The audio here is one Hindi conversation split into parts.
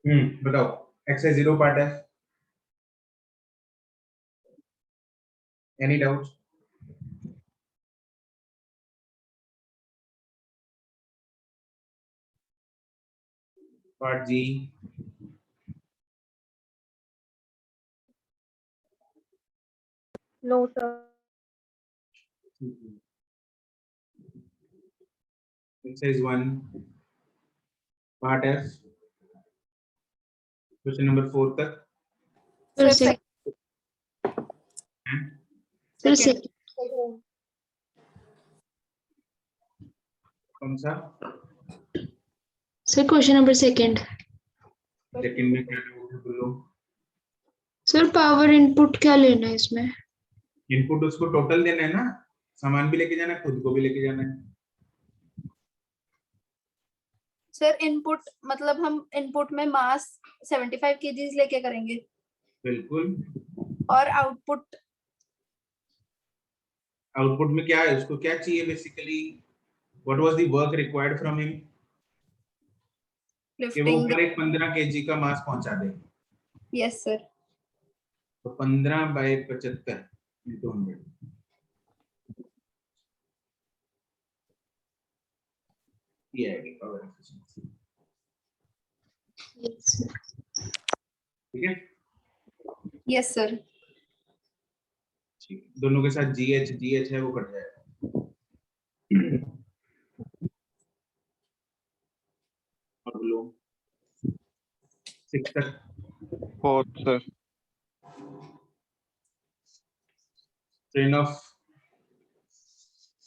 बताओ एक्सरसाइज 0 पार्ट है, एनी डाउट? पार्ट जी no sir. Exercise 1 part F question number 4 तक। सर कौन सा sir question number second. Second में क्या डाउट है बोलो? सर पावर इनपुट क्या लेना है इसमें? इनपुट उसको टोटल देना है ना, सामान भी लेके जाना है, खुद को भी लेके जाना है। सर इनपुट मतलब हम इनपुट में मास 75 केजीज लेके करेंगे बिल्कुल। और आउटपुट आउटपुट में क्या है, उसको क्या चाहिए basically? What was the work required from him? कि वो लिफ्टिंग। ऊपर एक 15 केजी का मास पहुंचा दे। Yes sir. तो 15 बाय 75 into 100 ये आएगी पावर एफिशिएंसी। ठीक है? Yes sir. ठीक, दोनों के साथ जीएच है वो कट जाएगा। और लो 6 तक। 4th sir. ट्रेन ऑफ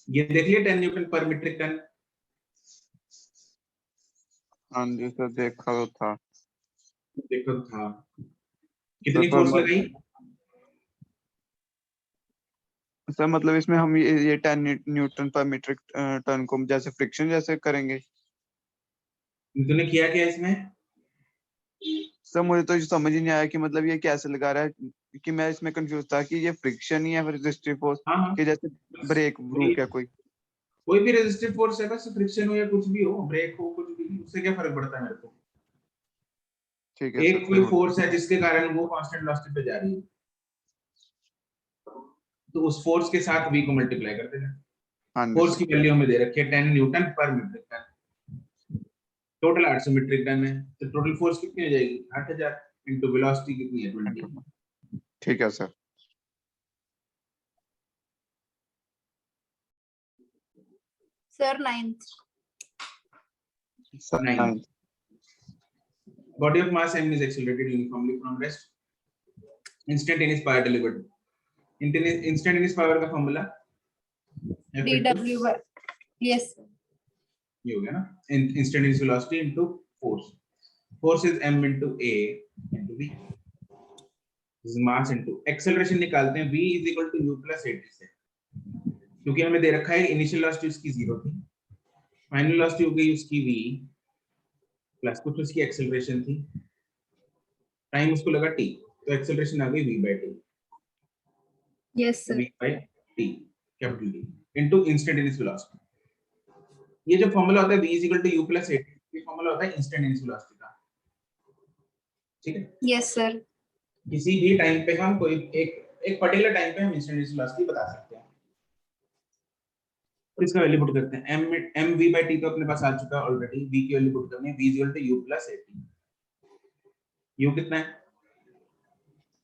ये देख लिया 10 न्यूटन पर मीट्रिक टन। हाँ जी सर देखा तो था। देखो था कितनी सर फोर्स लगाई? सर मतलब इसमें हम ये 10 न्यूटन पर मीट्रिक टन को जैसे फ्रिक्शन जैसे करेंगे। तूने किया क्या इसमें? सर मुझे तो समझ ही नहीं आया कि मतलब ये कैसे लगा रहा है, कि मैं इसमें कंफ्यूज था कि ये फ्रिक्शन ही है फिर रेजिस्टिव फोर्स हाँ कि जैसे ब्रेक ब्रूक है कोई भी रेजिस्टिव फोर्स है, बस फ्रिक्शन हो या कुछ भी हो, ब्रेक हो, कुछ भी, उससे क्या फर्क पड़ता है मेरे को? ठीक है एक सर। कोई फोर्स है जिसके कारण वो कांस्टेंट वेलोसिटी पे जा रही है, तो उस फोर्स के साथ v को मल्टीप्लाई कर देना। हाँ जी फोर्स सर। की वैल्यू हमें दे रखी है 10 न्यूटन पर metric ton. Total 800 metric ton है, तो टोटल फोर्स कितनी हो जाएगी? 8000 इनटू वेलोसिटी कितनी है? 20। ठीक है sir. Sir 9th। Sir 9 body of mass m is accelerated uniformly from rest instantaneous power delivered। instantaneous power का फॉर्मूला dw यस ये हो गया ना, instantaneous velocity into force। force is m into a into v, this is mass into acceleration निकालते हैं v is equal to u plus at से, क्योंकि हमें दे रखा है इनिशियल वेलोसिटी उसकी 0 थी, फाइनल वेलोसिटी हो गई उसकी v प्लस कुछ उसकी एक्सेलरेशन थी, टाइम उसको लगा t, तो एक्सेलरेशन आ गई v by t। Yes sir. v by t capital T into instantaneous velocity। ये जो फॉर्मूला होता है v is equal to u plus at, ये फॉर्मूला होता है इंस्टेंटेनियस वेलोसिटी का। ठीक है? Yes sir. किसी भी टाइम पे हम कोई एक पर्टिकुलर टाइम पे हम इंस्टेंटेनियस वेलोसिटी बता सकते हैं, और इसका वैल्यू पुट करते हैं। m v by t तो अपने पास आ चुका है ऑलरेडी, v की वैल्यू पुट करनी है, v is equal to u plus at। u कितना है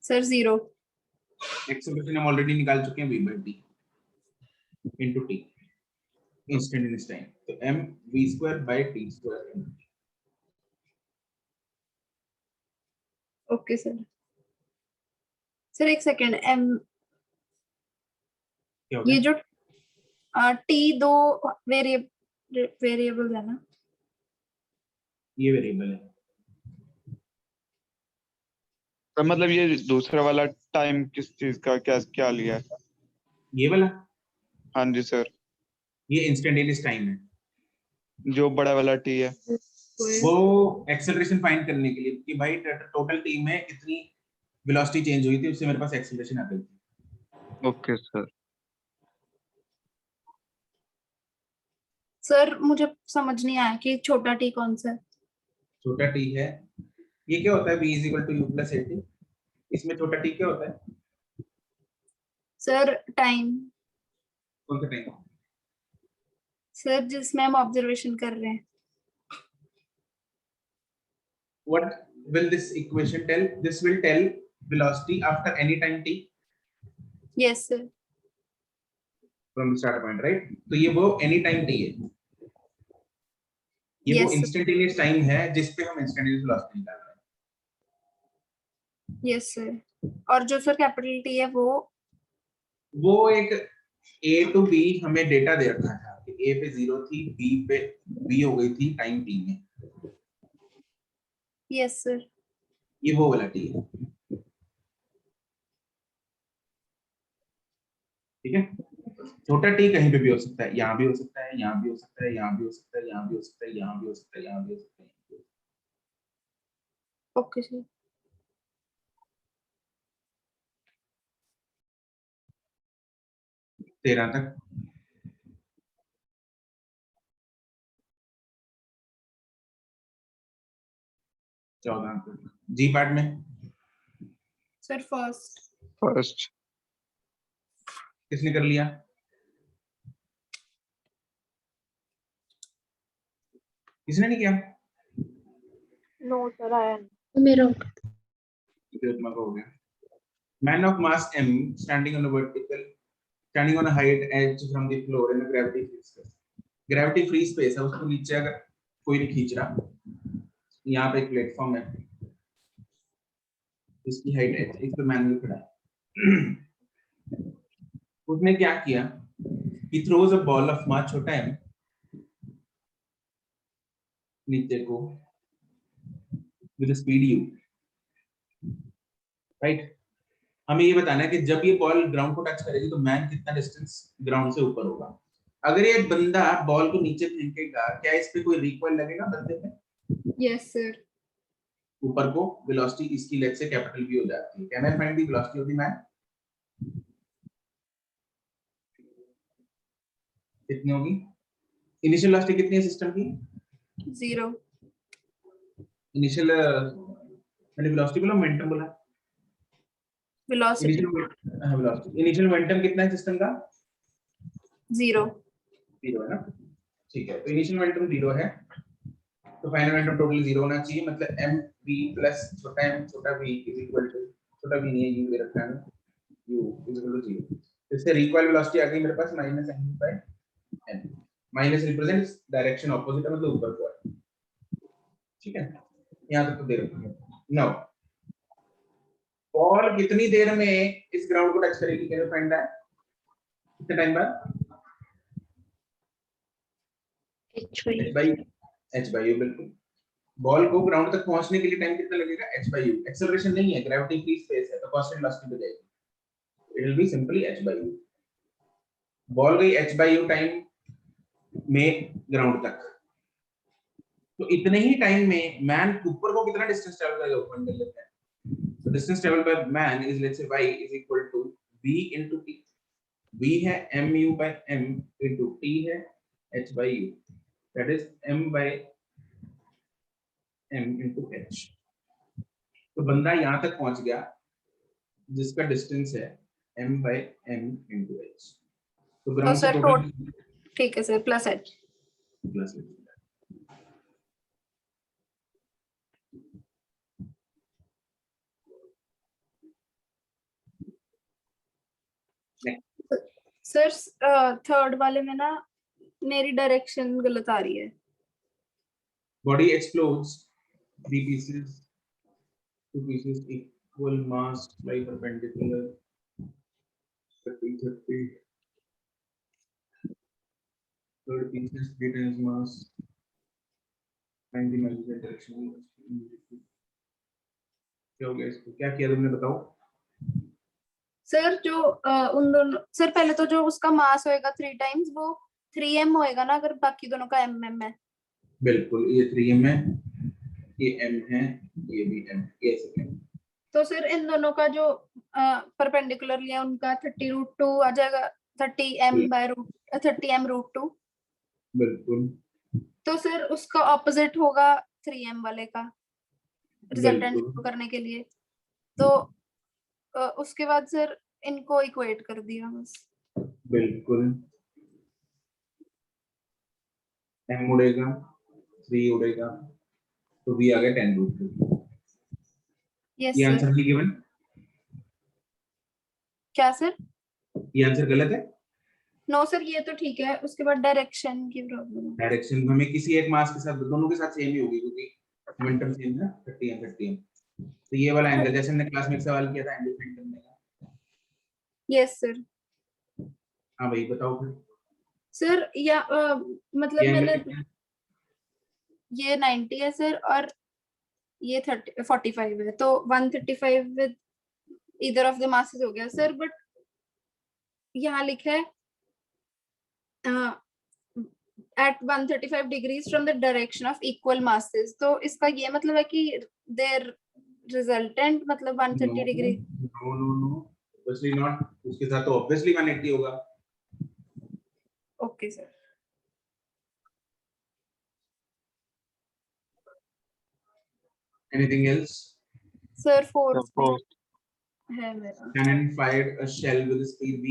सर 0। एक्सेलरेशन हम ऑलरेडी निकाल चुके हैं, v by t into t instantaneous time, तो m v square by t square। Okay sir. Sir एक सेकेंड एम क्या हो गया? ये जो टी दो वेरिएबल है ना? ये वेरिएबल है। तो मतलब ये दूसरा वाला टाइम किस चीज का क्या क्या लिया है? ये वाला हाँ जी सर। ये इंस्टेंटेनियस टाइम है, जो बड़ा वाला टी है वो एक्सेलरेशन फाइंड करने के लिए कि भाई टोटल टी में कितनी वेलोसिटी चेंज हुई थी, उससे मेरे पास एक्सेलरेशन आ गई थी। Okay sir. सर मुझे समझ नहीं आया कि छोटा टी कौन सा है। छोटा टी है ये क्या होता है v is equal to u plus at? इसमें छोटा t क्या होता है? सर टाइम, कौन सा टाइम? सर जिसमें हम ऑब्जर्वेशन कर रहे हैं। What will this equation tell? This will tell velocity after any time t yes sir. from the start point, right? तो ये वो any time t है, ये वो Yes, sir. इंस्टेंटेनियस टाइम है जिस पे हम इंस्टेंटेनियस वेलोसिटी निकाल रहे हैं। Yes sir. और जो सर कैपिटल टी है वो एक a to b हमें डेटा दे रखा था कि a पे 0 थी, b पे b हो गई थी टाइम t में। Yes sir. ये वो वाला t है, ठीक है। छोटा t कहीं पे भी हो सकता है, यहाँ भी हो सकता है, यहाँ भी हो सकता है, यहाँ भी हो सकता है, यहाँ भी हो सकता है, यहाँ भी हो सकता है, यहाँ भी हो सकता है। Okay sir. 13 तक। चौदह तक जी पार्ट में सर फर्स्ट किसने कर लिया? किसने नहीं किया? नो सर आया मेरा हो गया। Man of mass m standing on a vertical, standing on a height edge from the floor in a gravity free space. Gravity free space है, उसको नीचे अगर कोई नहीं खींच रहा, यहाँ पे एक प्लेटफॉर्म है, इसकी हाइट h, इस पे मैन खड़ा है। उसने क्या किया? He throws a ball of mass छोटा m नीचे को with a speed u, right? हमें ये बताना है कि जब ये बॉल ग्राउंड को टच करेगी तो मैन कितना डिस्टेंस ग्राउंड से ऊपर होगा। अगर ये बंदा बॉल को नीचे फेंकेगा, क्या इस पे कोई रिकॉइल लगेगा बंदे पे? Yes sir. ऊपर को वेलोसिटी इसकी लेग से कैपिटल V हो जाती है। Can I find the velocity of the man? कितनी होगी? इनिशियल वेलोसिटी कितनी है सिस्टम की? 0। इनिशियल मैंने वेलोसिटी बोला, मोमेंटम बोला? Velocity velocity. इनिशियल मोमेंटम कितना है सिस्टम का? 0 है ना, ठीक है। तो इनिशियल मोमेंटम 0 है, तो फाइनल मोमेंटम टोटल 0 होना चाहिए। मतलब mv प्लस छोटा m छोटा v इज इक्वल टू, छोटा v नहीं है, u दे रखा है, u इज इक्वल टू 0। इससे रिकॉइल वेलोसिटी आ गई मेरे पास minus m by n। Minus represents direction opposite, मतलब ऊपर को है, ठीक है। यहां तक तो दे रखा है। नाउ बॉल कितनी देर में इस ग्राउंड को टच करेगी? Can you find that? कितने टाइम बाद? h by u, बिल्कुल। बॉल को ग्राउंड तक पहुंचने के लिए टाइम कितना लगेगा? h by u। एक्सेलरेशन नहीं है, ग्रेविटी फ्री स्पेस है, तो कांस्टेंट वेलोसिटी पे जाएगी, it will be simply h by u। Ball गई h by u टाइम में ग्राउंड तक, तो इतने ही टाइम में मैन ऊपर को कितना डिस्टेंस ट्रैवल करेगा? ऊपर कर लेते हैं। So distance traveled by man is, let's say, y is equal to v into t। v है mu by m into t है h by u, that is m by m into h। तो बंदा यहाँ तक पहुंच गया जिसका डिस्टेंस है m by m into h। तो ग्राउंड से सर टोटल ठीक है sir, plus h। Plus h। Sir third वाले में ना मेरी डायरेक्शन गलत आ रही है। Body explodes, 3 pieces, 2 pieces equal mass lie perpendicular, 30 third pieces 3 times mass, find the imaginary direction। क्या हो गया इसको? क्या किया तुमने, बताओ? सर जो उन दोनों, सर पहले तो जो उसका मास होएगा 3 टाइम्स, वो 3m होएगा ना, अगर बाकी दोनों का mm है। बिल्कुल, ये 3m है, ये m है, ये भी m, ये ऐसे है। तो सर इन दोनों का जो परपेंडिकुलर लिया उनका 30√2 आ जाएगा, 30m√2। बिल्कुल। तो सर उसका ऑपोजिट होगा 3m वाले का। रिजल्टेंट बिल्कुल। करने के लिए। तो उसके बाद सर इनको इक्वेट कर दिया बस। बिल्कुल, m उड़ेगा, 3 उड़ेगा, तो v आ गया 10√2। यस ये सर। आंसर नहीं गिवन, क्या सर? ये आंसर गलत है। नो सर, ये तो ठीक है, उसके बाद डायरेक्शन की प्रॉब्लम है। डायरेक्शन हमें किसी एक मास के साथ, दोनों के साथ सेम ही होगी क्योंकि मोमेंटम सेम है ना, 30 तो ये वाला एंगल, जैसे हमने क्लास में एक सवाल किया था एंगल फाइंड करने का। Yes sir. हाँ भाई बताओ फिर। सर या मतलब ये मैंने, एंगल कितना है? ये 90 है सर और ये 45 है, तो 135 with either of the masses हो गया सर। बट यहाँ लिखा है at 135 degrees from the direction of equal masses, तो इसका ये मतलब है कि their resultant मतलब 130 डिग्री। नो ऑब्वियसली नॉट, उसके साथ तो ऑब्वियसली 180 होगा। Okay sir. Anything else? Sir fourth है मेरा। Cannon fired a shell with a speed v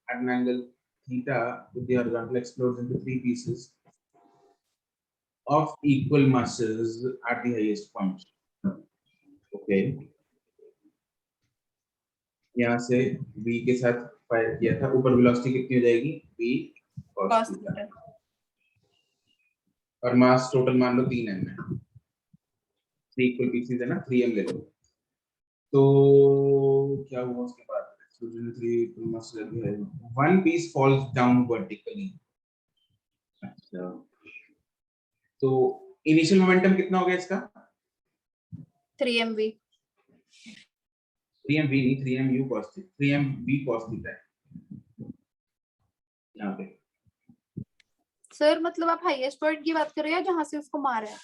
at an angle theta with the horizontal explodes into 3 pieces of equal masses at the highest point. Okay. यहाँ से v के साथ फायर किया था, ऊपर वेलोसिटी कितनी हो जाएगी? v cos cos theta, theta। और मास टोटल मान लो 3m है, 3 इक्वल पीसेस है ना, 3m ले लो। तो क्या हुआ उसके बाद? One piece falls down vertically. अच्छा, तो इनिशियल मोमेंटम कितना हो गया इसका? 3mv। 3mv नहीं, 3mu cos theta, 3mv cos theta है यहाँ पे। सर मतलब आप हाईएस्ट पॉइंट की बात कर रहे हैं जहां से उसको मारा है?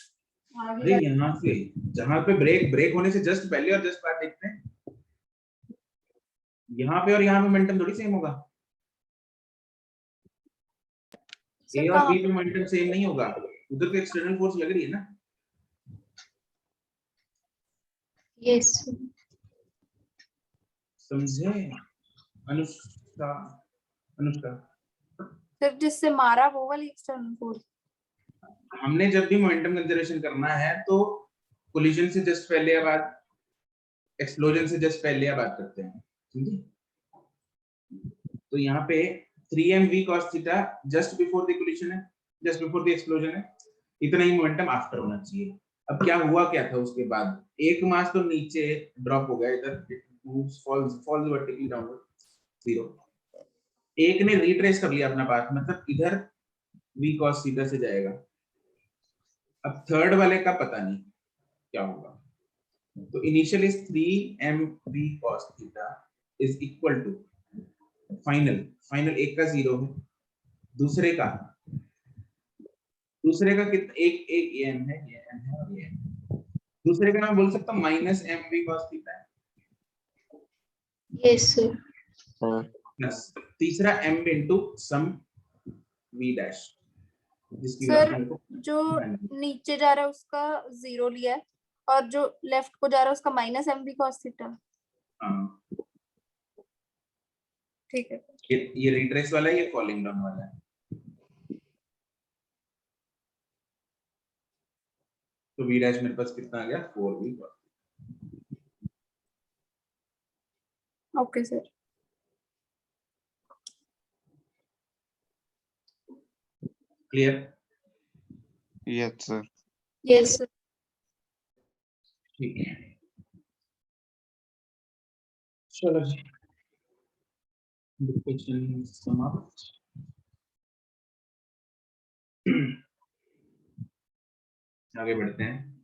अरे यहाँ से, जहां पे ब्रेक होने से जस्ट पहले और जस्ट बाद देखते हैं, यहाँ पे और यहाँ पे मोमेंटम थोड़ी सेम होगा। ए और बी पे मोमेंटम सेम नहीं होगा, उधर तो एक्सटर्नल फोर्स लग रही है ना। यस समझे अनुष्का? अनुष्का, सर जिससे मारा वो वाली एक्सटर्नल फोर्स। हमने जब भी मोमेंटम कंसीडरेशन करना है तो कोलिजन से जस्ट पहले या बाद, एक्सप्लोजन से जस्ट पहले या बाद करते हैं, समझे? तो यहाँ पे 3mv cos theta just before the collision है, जस्ट बिफोर द एक्सप्लोजन है, इतना ही मोमेंटम आफ्टर होना चाहिए। अब क्या हुआ, क्या था उसके बाद? एक मास तो नीचे ड्रॉप हो गया, इधर it moves falls vertically downward, 0। एक ने रिट्रेस कर लिया अपना पाथ, मतलब इधर v cos थीटा से जाएगा। अब थर्ड वाले का पता नहीं क्या होगा। तो initially 3mv cos theta is equal to final एक का 0 है, दूसरे का कितना, एक ये m है, ये m है और ये m। दूसरे का मैं बोल सकता हूँ -mv cos थीटा है, यस सर प्लस तीसरा m into some v dash, जिसकी सर वैल्यू को जो नीचे जा रहा है उसका 0 लिया है और जो लेफ्ट को जा रहा है उसका -mv cos थीटा। हाँ, ठीक है। ये रिट्रेस वाला है, ये फॉलिंग डाउन वाला है। तो v डैश मेरे पास कितना आ गया? 4v cos। Okay sir. Clear? Yes sir. Yes ठीक है, चलो जी, डिस्कशन समाप्त। आगे बढ़ते हैं।